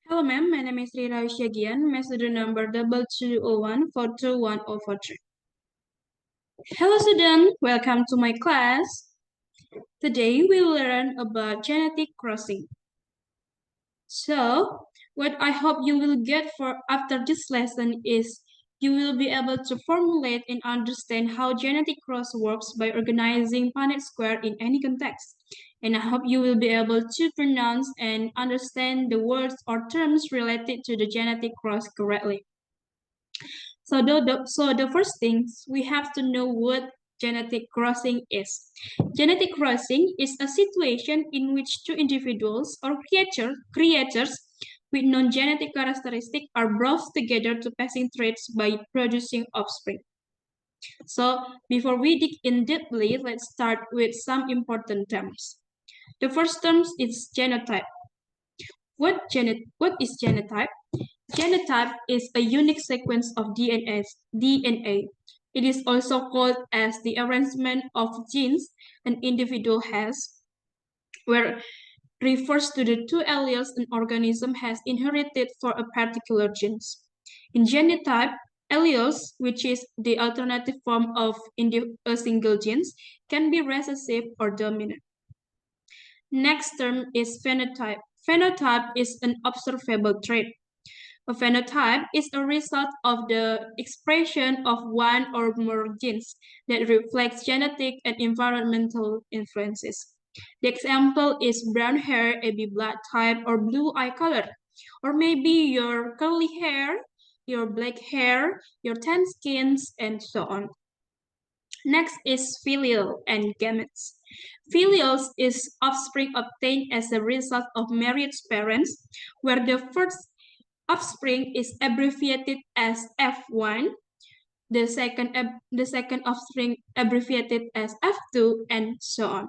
Hello, ma'am. My name is Rira Wisyagian, my student number 220142143. Hello, student. Welcome to my class. Today, we will learn about genetic crossing. So, what I hope you will get for after this lesson is you will be able to formulate and understand how genetic cross works by organizing Punnett square in any context. And I hope you will be able to pronounce and understand the words or terms related to the genetic cross correctly. So the first things we have to know what genetic crossing is. Genetic crossing is a situation in which two individuals or creatures with non-genetic characteristics are brought together to passing traits by producing offspring. So before we dig in deeply, let's start with some important terms. The first term is genotype. What is genotype? Genotype is a unique sequence of DNA. It is also called as the arrangement of genes an individual has, where refers to the two alleles an organism has inherited for a particular genes. In genotype, alleles, which is the alternative form of a single genes, can be recessive or dominant. Next term is phenotype. Phenotype is an observable trait. A phenotype is a result of the expression of one or more genes that reflects genetic and environmental influences. The example is brown hair, AB blood type, or blue eye color, or maybe your curly hair, your black hair, your tan skins, and so on. Next is filial and gametes. Filials is offspring obtained as a result of married parents, where the first offspring is abbreviated as F1, the second offspring abbreviated as F2, and so on.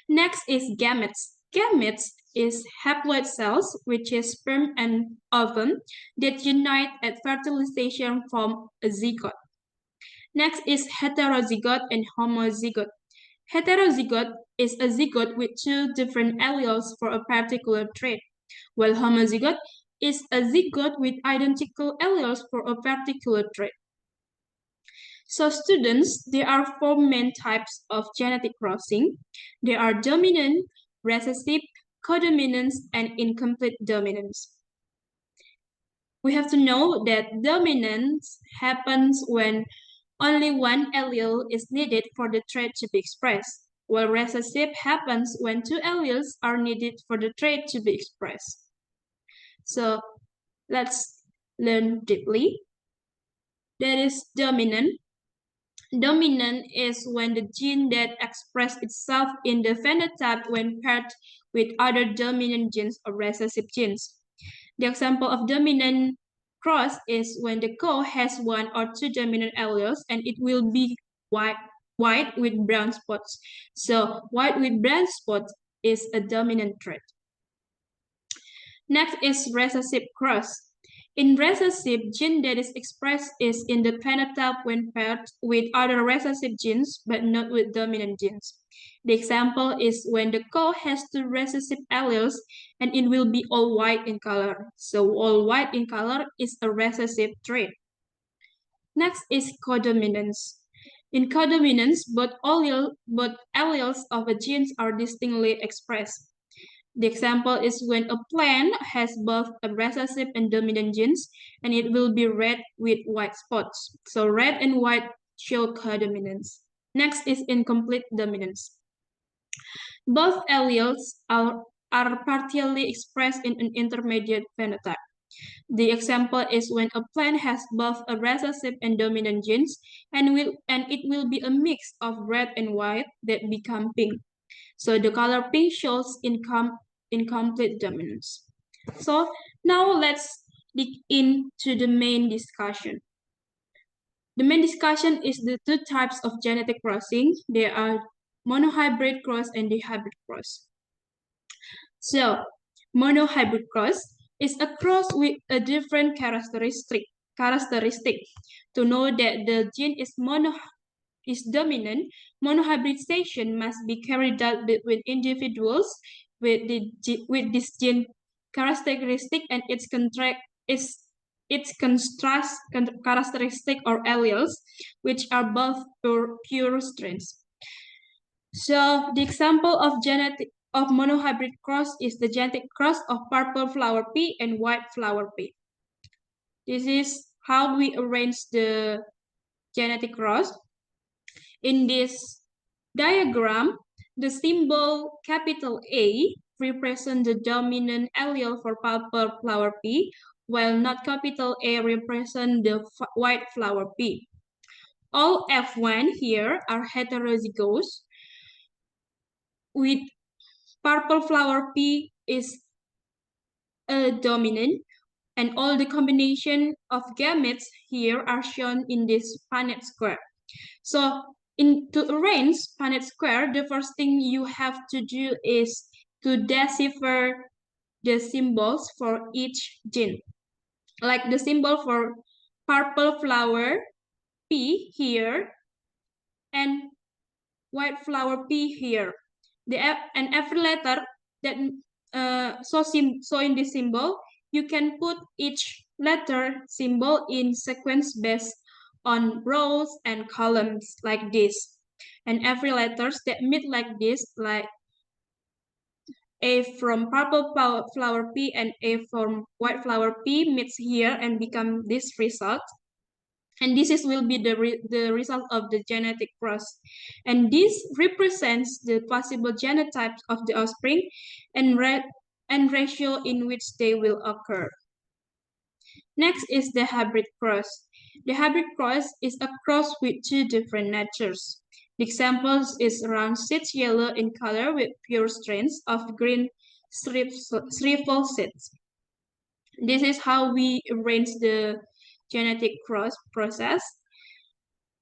Next is gametes. Gametes is haploid cells, which is sperm and ovum, that unite at fertilization form a zygote. Next is heterozygote and homozygote. Heterozygote is a zygote with two different alleles for a particular trait, while homozygote is a zygote with identical alleles for a particular trait. So students, there are four main types of genetic crossing. There are dominant, recessive, codominance, and incomplete dominance. We have to know that dominance happens when only one allele is needed for the trait to be expressed, while recessive happens when two alleles are needed for the trait to be expressed. So let's learn deeply. That is dominant. Dominant is when the gene that expresses itself in the phenotype when paired with other dominant genes or recessive genes. The example of dominant cross is when the cow has one or two dominant alleles and it will be white with brown spots. So white with brown spots is a dominant trait. Next is recessive cross. In recessive, gene that is expressed is in the phenotype when paired with other recessive genes, but not with dominant genes. The example is when the cow has two recessive alleles and it will be all white in color. So all white in color is a recessive trait. Next is codominance. In codominance, both alleles of a gene are distinctly expressed. The example is when a plant has both a recessive and dominant genes, and it will be red with white spots. So red and white show codominance. Next is incomplete dominance. Both alleles are partially expressed in an intermediate phenotype. The example is when a plant has both a recessive and dominant genes, and it will be a mix of red and white that become pink. So the color pink shows incomplete dominance. So now let's dig into the main discussion. The main discussion is the two types of genetic crossing. They are monohybrid cross and dihybrid cross. So monohybrid cross is a cross with a different characteristic. To know that the gene is dominant, monohybridization must be carried out between individuals with this gene characteristic and its contrast characteristic or alleles, which are both pure strains. So the example of monohybrid cross is the genetic cross of purple flower pea and white flower pea. This is how we arrange the genetic cross. In this diagram, the symbol capital A represents the dominant allele for purple flower pea, while not capital A represents the white flower pea. All F1 here are heterozygous, with purple flower pea is a dominant, and all the combination of gametes here are shown in this Punnett square. So to arrange Punnett square, the first thing you have to do is to decipher the symbols for each gene. Like the symbol for purple flower P here and white flower P here. And every letter that so in this symbol, you can put each letter symbol in sequence based on rows and columns like this. And every letters that meet like this, like A from purple flower P and A from white flower P meets here and become this result. And this will be the result of the genetic cross. And this represents the possible genotypes of the offspring and ratio in which they will occur. Next is the hybrid cross. The hybrid cross is a cross with two different natures. The examples is round seeds yellow in color with pure strains of green shrivel seeds. This is how we arrange the genetic cross process,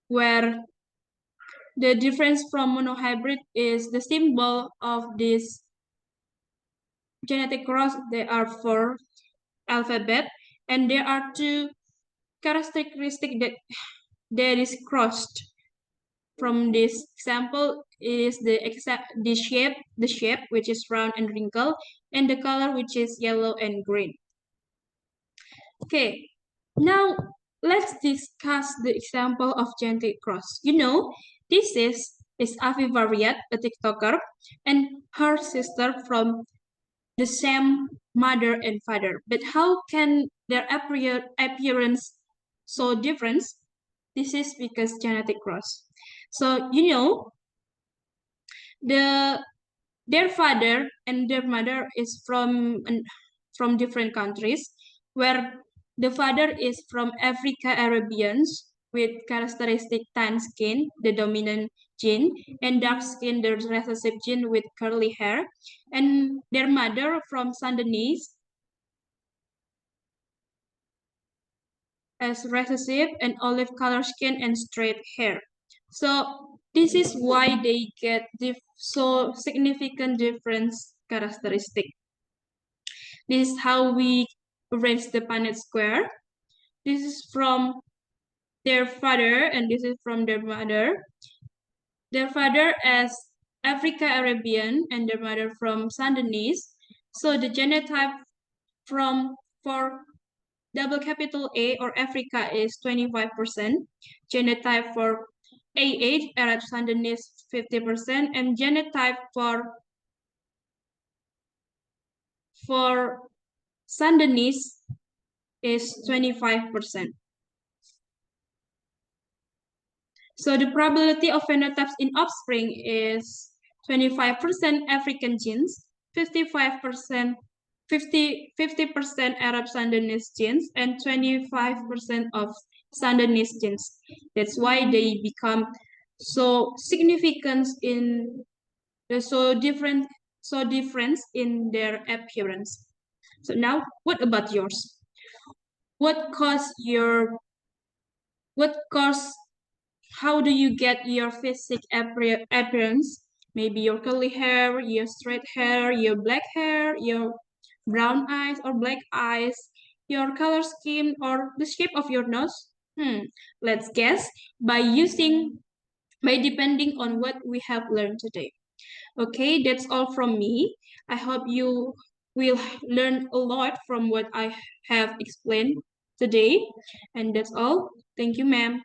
where the difference from monohybrid is the symbol of this genetic cross. There are 4 alphabet, and there are 2 characteristics that is crossed. From this example is the shape which is round and wrinkled, and the color which is yellow and green. Okay, now let's discuss the example of genetic cross. You know, this is Afi Variat, a TikToker, and her sister from the same mother and father. But how can their appearance so different? This is because genetic cross. So you know, their father and their mother is from different countries, where the father is from Africa Arabians with characteristic tan skin, the dominant gene, and dark skin, the recessive gene with curly hair, and their mother from Sundanese as recessive and olive color skin and straight hair. So this is why they get so significant difference characteristic. This is how we arrange the Punnett square. This is from their father and this is from their mother. Their father as Africa Arabian and their mother from Sundanese. So the genotype for double capital A or Africa is 25%. Genotype for AH, Arab Sundanese, 50%, and genotype for Sundanese is 25%. So the probability of phenotypes in offspring is 25% African genes, 50% Arab Sundanese genes, and 25% of Sundanese genes. That's why they become so significant in so different in their appearance. So now, what about yours? What caused how do you get your physical appearance? Maybe your curly hair, your straight hair, your black hair, your brown eyes or black eyes, your color skin, or the shape of your nose? Let's guess by depending on what we have learned today. Okay, that's all from me. I hope you will learn a lot from what I have explained today. And that's all. Thank you, ma'am.